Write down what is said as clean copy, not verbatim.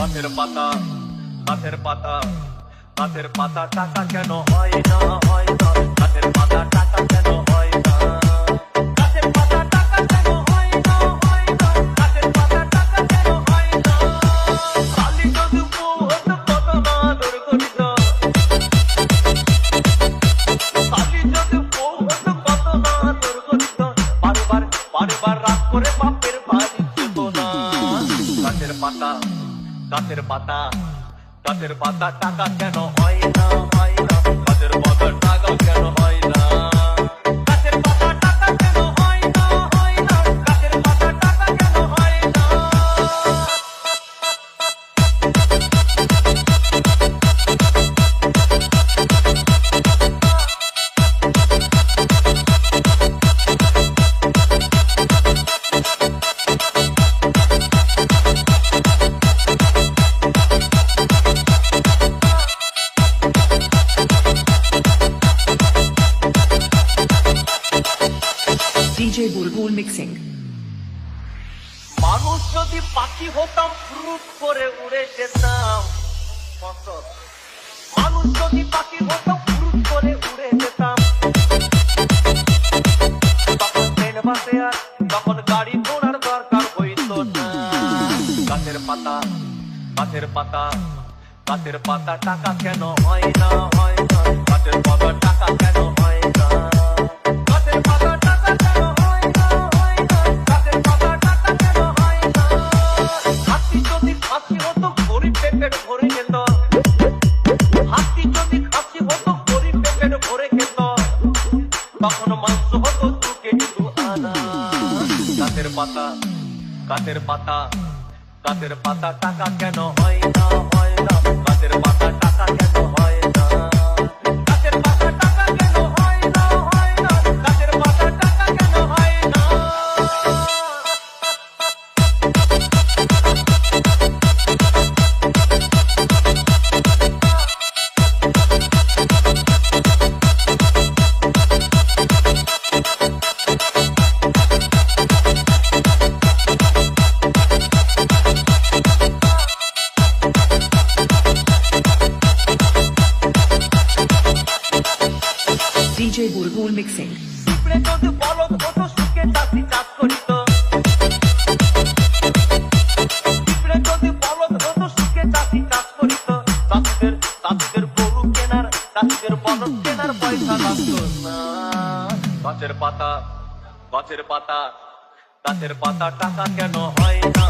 গাছের পাতা গাছের পাতা গাছের পাতা টাকা কেন হয় না হয় না গাছের পাতা টাকা কেন হয় না গাছের পাতা টাকা কেন হয় না হয় না গাছের পাতা টাকা কেন হয় না খালি যদি বহুত কত না দূর করিত খালি যদি বহুত কত না দূর করিত বারবার বারবার রাগ করে বাপের বাড়ি যেত না গাছের পাতা গাছের পাতা গাছের পাতা টাকা কেন হয় না হয় না গাছের পাতা টাকা কেন হয় না গাছের পাতা টাকা কেন হয় না হয় না গাছের পাতা টাকা কেন হয় না DJ Bulbul Mixing. মানুষ যদি পাখি হতাম ফুরুত করে উড়ে যেতাম মানুষ যদি পাখি হতাম ফুরুত করে উড়ে যেতাম তখন ট্রেন বাসে আর তখন গাড়ি ঘোড়ার দরকার হইতো না গাছের পাতা গাছের পাতা গাছের পাতা টাকা কেন হয় না হয় না গাছের পাতা টাকা কেন হয় না গাছের পাতা টাকা কেন হয় না হয় না গাছের পাতা টাকা কেন হয় না হাতি যদি খাসি হতো গরিব পেট ভরে যেত হাতি যদি খাসি হতো গরিব পেট ভরে খেত তখন মাংস হতো 2 কেজি 2 আনা গাছের পাতা গাছের পাতা গাছের পাতা টাকা কেন হয় না হয় না গাছের পাতা টাকা কেন হয় না গাছের পাতা টাকা কেন হয় না হয় না গাছের পাতা টাকা কেন হয় না DJ Bulbul Mixing. পিঁপড়ে যদি বলদ হতো সুখে চাষি চাষ করিত পিঁপড়ে যদি বলদ হতো সুখে চাষি চাষ করিত চাষিদের গরু কেনার চাষিদের বলদ কেনার পয়সা লাগতো না গাছের পাতা গাছের পাতা গাছের পাতা টাকা কেন হয় না